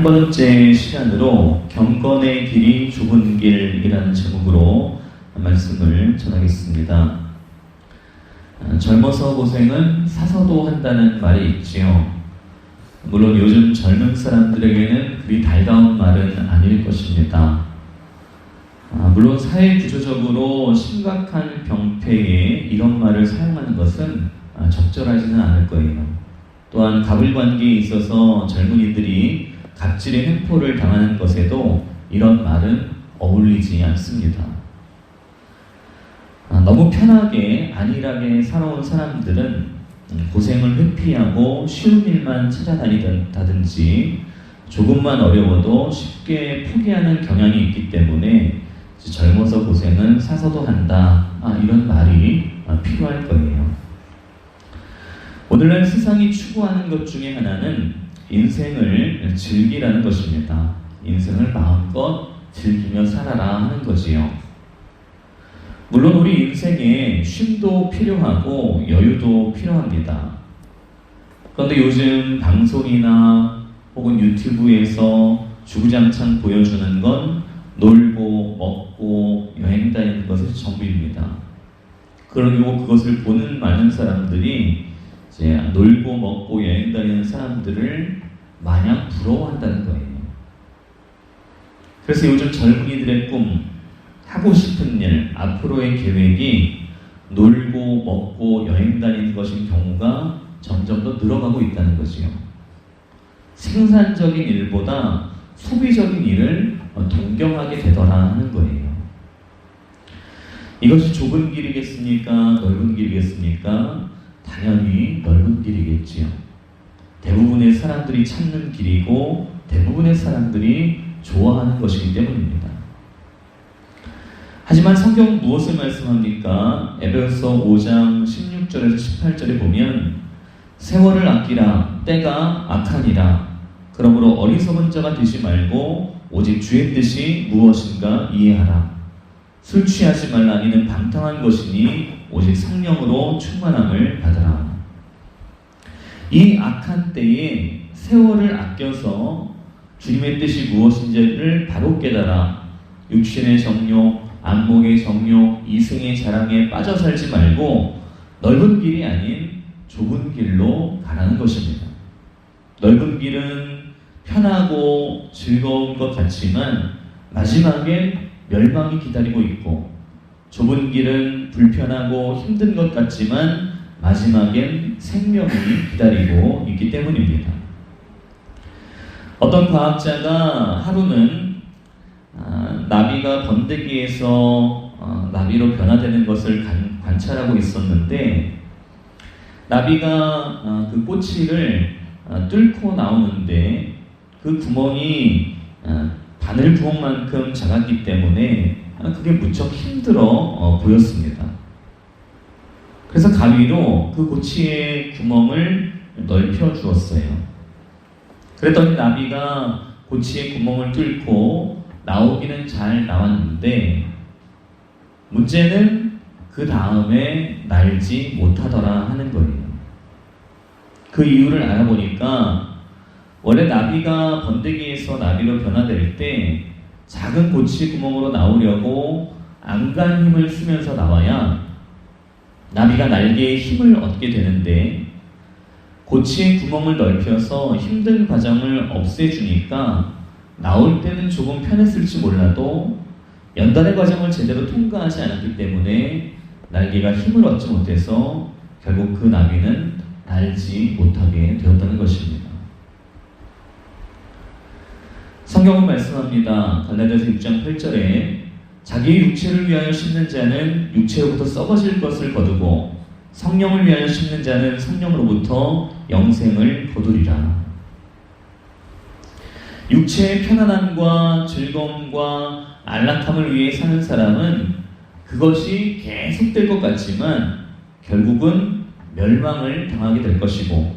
번째 시간으로 경건의 길이 좁은 길이라는 제목으로 말씀을 전하겠습니다. 젊어서 고생은 사서도 한다는 말이 있지요. 물론 요즘 젊은 사람들에게는 그리 달가운 말은 아닐 것입니다. 물론 사회 구조적으로 심각한 병폐에 이런 말을 사용하는 것은 적절하지는 않을 거예요. 또한 가불관계에 있어서 젊은이들이 갑질의 횡포를 당하는 것에도 이런 말은 어울리지 않습니다. 너무 편하게 안일하게 살아온 사람들은 고생을 회피하고 쉬운 일만 찾아다니다든지 조금만 어려워도 쉽게 포기하는 경향이 있기 때문에 젊어서 고생은 사서도 한다, 이런 말이 필요할 거예요. 오늘날 세상이 추구하는 것 중에 하나는 인생을 즐기라는 것입니다. 인생을 마음껏 즐기며 살아라 하는 거지요. 물론 우리 인생에 쉼도 필요하고 여유도 필요합니다. 그런데 요즘 방송이나 혹은 유튜브에서 주구장창 보여주는 건 놀고 먹고 여행 다니는 것이 전부입니다. 그리고 그것을 보는 많은 사람들이 이제 놀고 먹고 여행 다니는 사람들을 마냥 부러워한다는 거예요. 그래서 요즘 젊은이들의 꿈, 하고 싶은 일, 앞으로의 계획이 놀고 먹고 여행 다니는 것인 경우가 점점 더 늘어가고 있다는 거지요. 생산적인 일보다 소비적인 일을 동경하게 되더라 하는 거예요. 이것이 좁은 길이겠습니까? 넓은 길이겠습니까? 당연히 넓은 길이겠지요. 대부분의 사람들이 찾는 길이고 대부분의 사람들이 좋아하는 것이기 때문입니다. 하지만 성경은 무엇을 말씀합니까? 에베소서 5장 16절에서 18절에 보면 세월을 아끼라 때가 악하니라 그러므로 어리석은 자가 되지 말고 오직 주의 뜻이 무엇인가 이해하라. 술 취하지 말라. 이는 방탕한 것이니 오직 성령으로 충만함을 받으라. 이 악한 때에 세월을 아껴서 주님의 뜻이 무엇인지를 바로 깨달아 육신의 정욕, 안목의 정욕, 이승의 자랑에 빠져 살지 말고 넓은 길이 아닌 좁은 길로 가라는 것입니다. 넓은 길은 편하고 즐거운 것 같지만 마지막엔 멸망이 기다리고 있고 좁은 길은 불편하고 힘든 것 같지만 마지막엔 생명이 기다리고 있기 때문입니다. 어떤 과학자가 하루는 나비가 번데기에서 나비로 변화되는 것을 관찰하고 있었는데 나비가 그 꼬치를 뚫고 나오는데 그 구멍이 바늘 구멍만큼 작았기 때문에 그게 무척 힘들어 보였습니다. 그래서 가위로 그 꼬치의 구멍을 넓혀 주었어요. 그랬더니 나비가 꼬치의 구멍을 뚫고 나오기는 잘 나왔는데 문제는 그 다음에 날지 못하더라 하는 거예요. 그 이유를 알아보니까 원래 나비가 번데기에서 나비로 변화될 때 작은 고치 구멍으로 나오려고 안간 힘을 쓰면서 나와야 나비가 날개에 힘을 얻게 되는데 고치의 구멍을 넓혀서 힘든 과정을 없애주니까 나올 때는 조금 편했을지 몰라도 연단의 과정을 제대로 통과하지 않았기 때문에 날개가 힘을 얻지 못해서 결국 그 나비는 날지 못하게 되었다는 것입니다. 성경은 말씀합니다. 갈라디아서 6장 8절에 자기의 육체를 위하여 심는 자는 육체로부터 썩어질 것을 거두고 성령을 위하여 심는 자는 성령으로부터 영생을 거두리라. 육체의 편안함과 즐거움과 안락함을 위해 사는 사람은 그것이 계속될 것 같지만 결국은 멸망을 당하게 될 것이고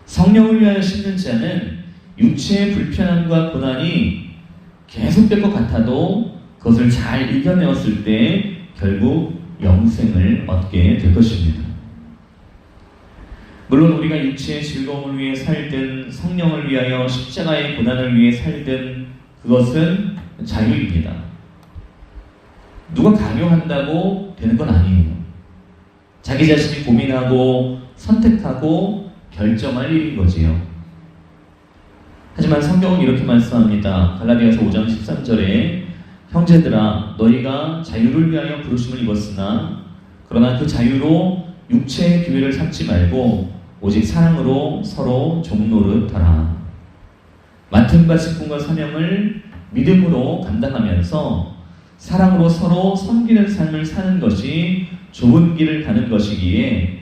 성령을 위하여 심는 자는 육체의 불편함과 고난이 계속될 것 같아도 그것을 잘 이겨내었을 때 결국 영생을 얻게 될 것입니다. 물론 우리가 육체의 즐거움을 위해 살든 성령을 위하여 십자가의 고난을 위해 살든 그것은 자유입니다. 누가 강요한다고 되는 건 아니에요. 자기 자신이 고민하고 선택하고 결정할 일인 거지요. 하지만 성경은 이렇게 말씀합니다. 갈라디아서 5장 13절에 형제들아 너희가 자유를 위하여 부르심을 입었으나 그러나 그 자유로 육체의 기회를 삼지 말고 오직 사랑으로 서로 종노릇하라. 맡은 바 직분과 사명을 믿음으로 감당하면서 사랑으로 서로 섬기는 삶을 사는 것이 좁은 길을 가는 것이기에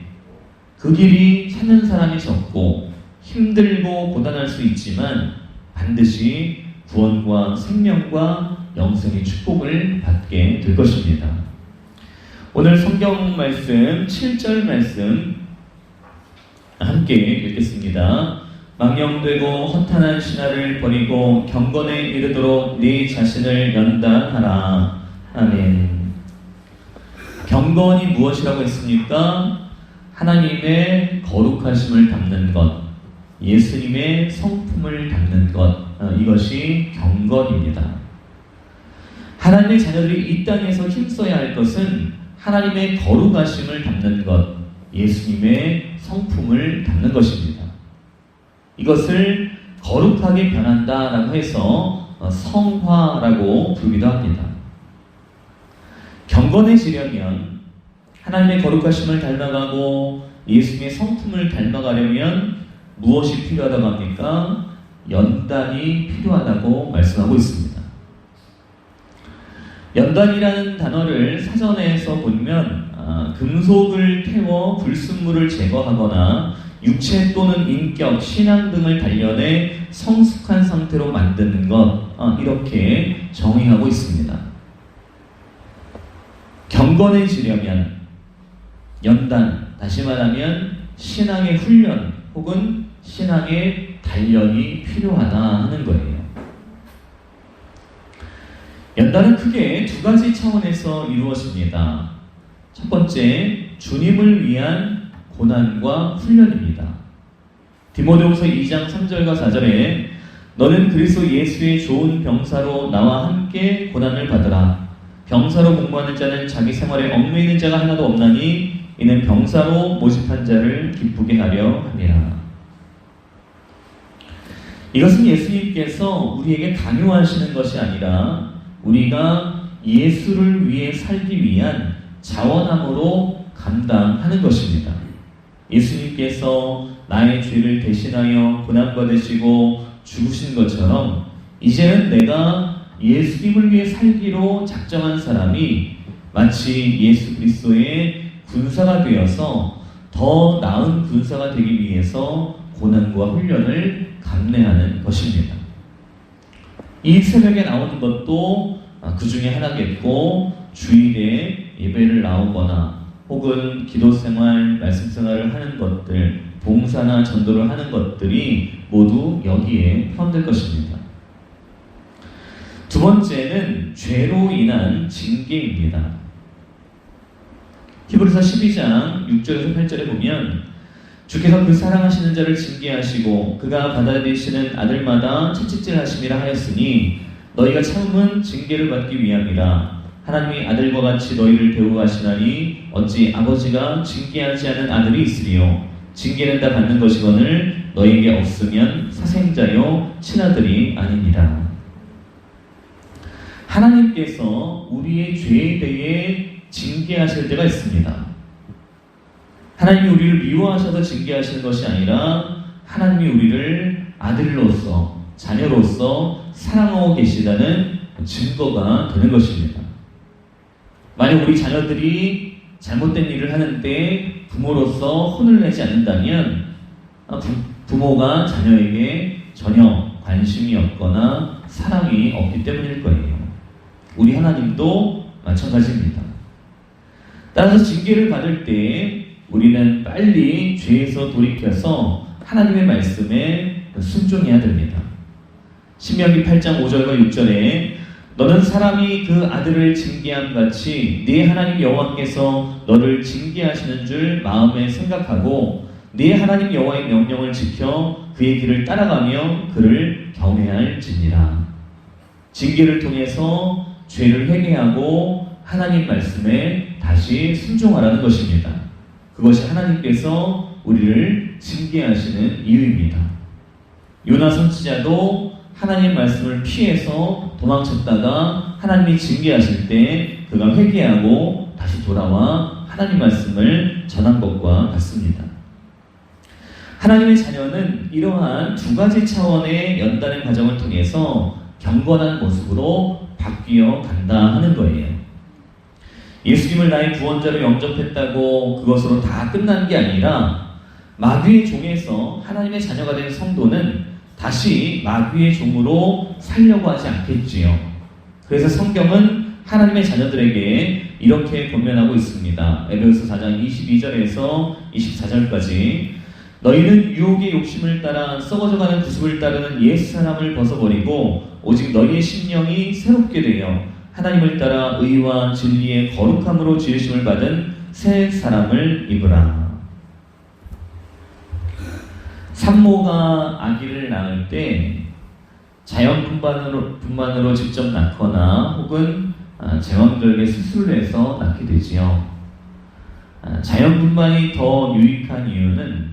그 길이 찾는 사람이 적고 힘들고 고단할 수 있지만 반드시 구원과 생명과 영생의 축복을 받게 될 것입니다. 오늘 성경 말씀 7절 말씀 함께 읽겠습니다. 망령되고 허탄한 신화를 버리고 경건에 이르도록 네 자신을 연단하라. 아멘. 경건이 무엇이라고 했습니까? 하나님의 거룩하심을 담는 것, 예수님의 성품을 담는 것, 이것이 경건입니다. 하나님의 자녀들이 이 땅에서 힘써야 할 것은 하나님의 거룩하심을 담는 것, 예수님의 성품을 담는 것입니다. 이것을 거룩하게 변한다라고 해서 성화라고 부르기도 합니다. 경건해지려면 하나님의 거룩하심을 닮아가고 예수님의 성품을 닮아가려면 무엇이 필요하다고 합니까? 연단이 필요하다고 말씀하고 있습니다. 연단이라는 단어를 사전에서 보면 금속을 태워 불순물을 제거하거나 육체 또는 인격, 신앙 등을 단련해 성숙한 상태로 만드는 것, 이렇게 정의하고 있습니다. 경건해지려면 연단, 다시 말하면 신앙의 훈련 혹은 신앙의 단련이 필요하다 하는 거예요. 연단은 크게 두 가지 차원에서 이루어집니다. 첫 번째, 주님을 위한 고난과 훈련입니다. 디모데후서 2장 3절과 4절에 너는 그리스도 예수의 좋은 병사로 나와 함께 고난을 받으라. 병사로 공부하는 자는 자기 생활에 얽매이는 자가 하나도 없나니 이는 병사로 모집한 자를 기쁘게 하려 함이라. 이것은 예수님께서 우리에게 강요하시는 것이 아니라 우리가 예수를 위해 살기 위한 자원함으로 감당하는 것입니다. 예수님께서 나의 죄를 대신하여 고난받으시고 죽으신 것처럼 이제는 내가 예수님을 위해 살기로 작정한 사람이 마치 예수 그리스도의 군사가 되어서 더 나은 군사가 되기 위해서 고난과 훈련을 감내하는 것입니다. 이 새벽에 나오는 것도 그 중에 하나겠고, 주일에 예배를 나오거나 혹은 기도생활, 말씀생활을 하는 것들, 봉사나 전도를 하는 것들이 모두 여기에 포함될 것입니다. 두 번째는 죄로 인한 징계입니다. 히브리서 12장 6절에서 8절에 보면 주께서 그 사랑하시는 자를 징계하시고 그가 받아들이시는 아들마다 채찍질하심이라 하였으니 너희가 참음은 징계를 받기 위함이라. 하나님이 아들과 같이 너희를 대우하시나니 어찌 아버지가 징계하지 않은 아들이 있으리요. 징계는 다 받는 것이거늘 너희에게 없으면 사생자요 친아들이 아니니라. 하나님께서 우리의 죄에 대해 징계하실 때가 있습니다. 하나님이 우리를 미워하셔서 징계하시는 것이 아니라 하나님이 우리를 아들로서, 자녀로서 사랑하고 계시다는 증거가 되는 것입니다. 만약 우리 자녀들이 잘못된 일을 하는데 부모로서 혼을 내지 않는다면 부모가 자녀에게 전혀 관심이 없거나 사랑이 없기 때문일 거예요. 우리 하나님도 마찬가지입니다. 따라서 징계를 받을 때 우리는 빨리 죄에서 돌이켜서 하나님의 말씀에 순종해야 됩니다. 신명기 8장 5절과 6절에 너는 사람이 그 아들을 징계함 같이 네 하나님 여호와께서 너를 징계하시는 줄 마음에 생각하고 네 하나님 여호와의 명령을 지켜 그의 길을 따라가며 그를 경외할지니라. 징계를 통해서 죄를 회개하고 하나님 말씀에 다시 순종하라는 것입니다. 그것이 하나님께서 우리를 징계하시는 이유입니다. 요나 선지자도 하나님 말씀을 피해서 도망쳤다가 하나님이 징계하실 때 그가 회개하고 다시 돌아와 하나님 말씀을 전한 것과 같습니다. 하나님의 자녀는 이러한 두 가지 차원의 연단의 과정을 통해서 경건한 모습으로 바뀌어 간다 하는 거예요. 예수님을 나의 구원자로 영접했다고 그것으로 다 끝난 게 아니라 마귀의 종에서 하나님의 자녀가 된 성도는 다시 마귀의 종으로 살려고 하지 않겠지요. 그래서 성경은 하나님의 자녀들에게 이렇게 권면하고 있습니다. 에베소서 4장 22절에서 24절까지 너희는 유혹의 욕심을 따라 썩어져가는 구습을 따르는 옛사람을 벗어버리고 오직 너희의 심령이 새롭게 되어 하나님을 따라 의와 진리의 거룩함으로 지으심을 받은 새 사람을 입으라. 산모가 아기를 낳을 때 자연분만으로 직접 낳거나 혹은 제왕절개 수술을 해서 낳게 되지요. 자연분만이 더 유익한 이유는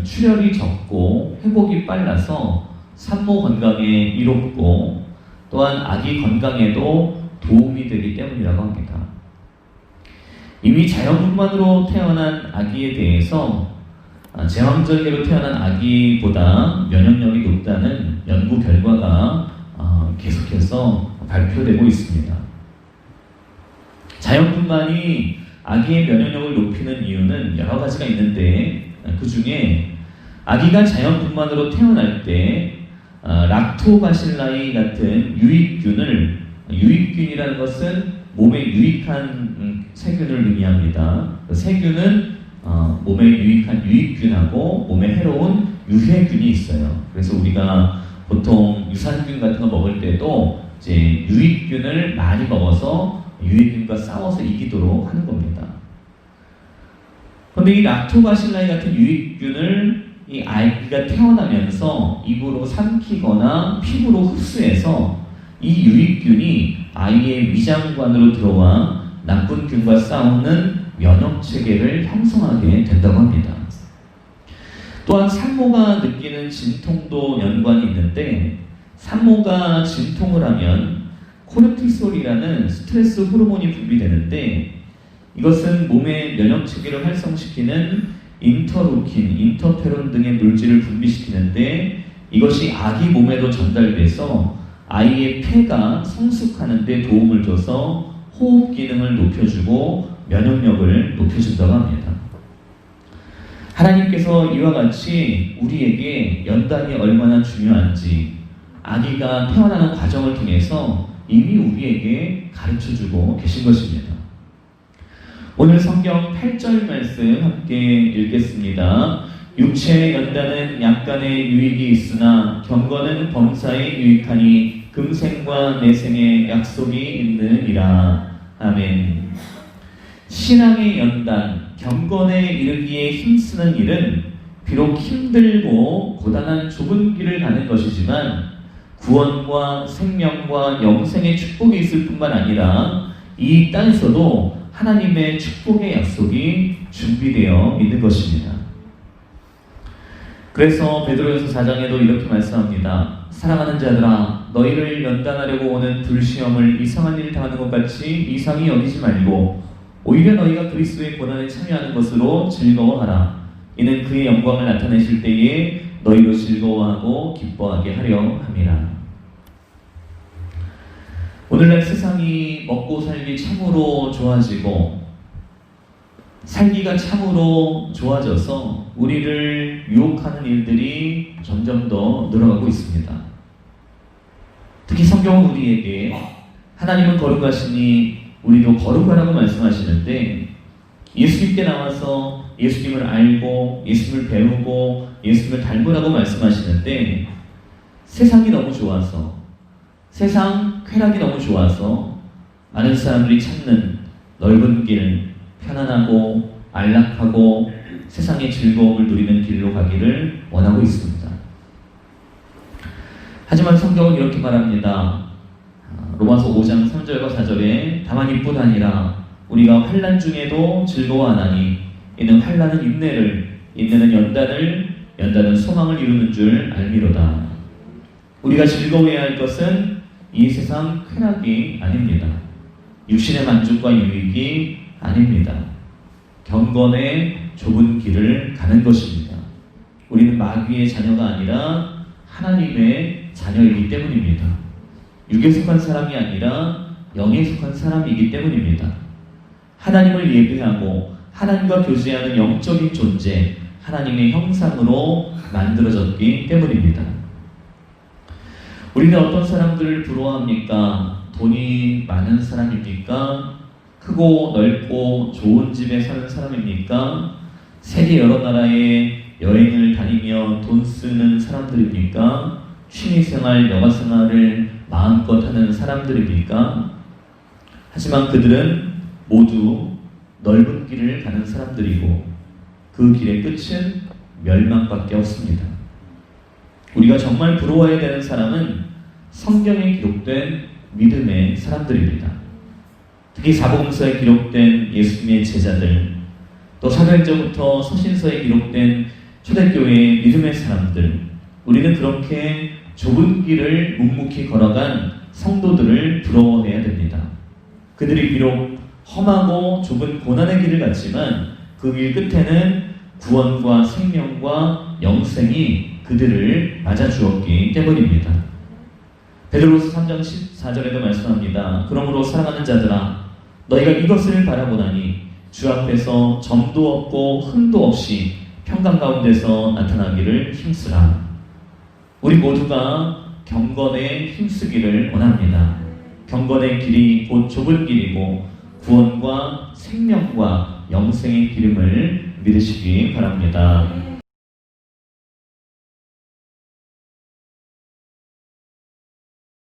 출혈이 적고 회복이 빨라서 산모 건강에 이롭고 또한 아기 건강에도 도움이 되기 때문이라고 합니다. 이미 자연분만으로 태어난 아기에 대해서 제왕절개로 태어난 아기보다 면역력이 높다는 연구 결과가 계속해서 발표되고 있습니다. 자연분만이 아기의 면역력을 높이는 이유는 여러 가지가 있는데 그 중에 아기가 자연분만으로 태어날 때 락토바실라이 같은 유익균이라는 것은 몸에 유익한 세균을 의미합니다. 세균은 몸에 유익한 유익균하고 몸에 해로운 유해균이 있어요. 그래서 우리가 보통 유산균 같은 거 먹을 때도 이제 유익균을 많이 먹어서 유해균과 싸워서 이기도록 하는 겁니다. 그런데 이 락토바실라이 같은 유익균을 이 아이가 태어나면서 입으로 삼키거나 피부로 흡수해서 이 유익균이 아이의 위장관으로 들어와 나쁜 균과 싸우는 면역 체계를 형성하게 된다고 합니다. 또한 산모가 느끼는 진통도 연관이 있는데 산모가 진통을 하면 코르티솔이라는 스트레스 호르몬이 분비되는데 이것은 몸의 면역 체계를 활성시키는 인터루킨, 인터페론 등의 물질을 분비시키는데 이것이 아기 몸에도 전달돼서 아이의 폐가 성숙하는 데 도움을 줘서 호흡 기능을 높여주고 면역력을 높여준다고 합니다. 하나님께서 이와 같이 우리에게 연단이 얼마나 중요한지 아기가 태어나는 과정을 통해서 이미 우리에게 가르쳐주고 계신 것입니다. 오늘 성경 8절 말씀 함께 읽겠습니다. 육체의 연단은 약간의 유익이 있으나 경건은 범사에 유익하니 금생과 내생의 약속이 있느니라. 아멘. 신앙의 연단, 경건에 이르기에 힘쓰는 일은 비록 힘들고 고단한 좁은 길을 가는 것이지만 구원과 생명과 영생의 축복이 있을 뿐만 아니라 이 땅에서도 하나님의 축복의 약속이 준비되어 있는 것입니다. 그래서 베드로전서 4장에도 이렇게 말씀합니다. 사랑하는 자들아, 너희를 연단하려고 오는 불시험을 이상한 일을 당하는 것 같이 이상히 여기지 말고 오히려 너희가 그리스도의 고난에 참여하는 것으로 즐거워하라. 이는 그의 영광을 나타내실 때에 너희도 즐거워하고 기뻐하게 하려 함이라. 오늘날 세상이 먹고 살기 참으로 좋아지고 살기가 참으로 좋아져서 우리를 유혹하는 일들이 점점 더 늘어가고 있습니다. 특히 성경은 우리에게 하나님은 거룩하시니 우리도 거룩하라고 말씀하시는데 예수님께 나와서 예수님을 알고 예수님을 배우고 예수님을 닮으라고 말씀하시는데 세상이 너무 좋아서 세상 쾌락이 너무 좋아서 많은 사람들이 찾는 넓은 길, 편안하고 안락하고 세상의 즐거움을 누리는 길로 가기를 원하고 있습니다. 하지만 성경은 이렇게 말합니다. 로마서 5장 3절과 4절에 다만 이뿐 아니라 우리가 환난 중에도 즐거워하나니 이는 환난은 인내를, 인내는 연단을, 연단은 소망을 이루는 줄 알미로다. 우리가 즐거워해야 할 것은 이 세상 쾌락이 아닙니다. 육신의 만족과 유익이 아닙니다. 경건의 좁은 길을 가는 것입니다. 우리는 마귀의 자녀가 아니라 하나님의 자녀이기 때문입니다. 육에 속한 사람이 아니라 영에 속한 사람이기 때문입니다. 하나님을 예배하고 하나님과 교제하는 영적인 존재, 하나님의 형상으로 만들어졌기 때문입니다. 우리는 어떤 사람들을 부러워합니까? 돈이 많은 사람입니까? 크고 넓고 좋은 집에 사는 사람입니까? 세계 여러 나라에 여행을 다니며 돈 쓰는 사람들입니까? 취미생활, 여가생활을 마음껏 하는 사람들입니까? 하지만 그들은 모두 넓은 길을 가는 사람들이고 그 길의 끝은 멸망밖에 없습니다. 우리가 정말 부러워해야 되는 사람은 성경에 기록된 믿음의 사람들입니다. 특히 사복음서에 기록된 예수님의 제자들, 또 사도행전부터 서신서에 기록된 초대교회의 믿음의 사람들, 우리는 그렇게 좁은 길을 묵묵히 걸어간 성도들을 부러워해야 됩니다. 그들이 비록 험하고 좁은 고난의 길을 갔지만 그 길 끝에는 구원과 생명과 영생이 그들을 맞아주었기 때문입니다. 베드로서 3장 14절에도 말씀합니다. 그러므로 사랑하는 자들아, 너희가 이것을 바라보나니 주 앞에서 점도 없고 흠도 없이 평강 가운데서 나타나기를 힘쓰라. 우리 모두가 경건에 힘쓰기를 원합니다. 경건의 길이 곧 좁은 길이고 구원과 생명과 영생의 기름을 믿으시기 바랍니다.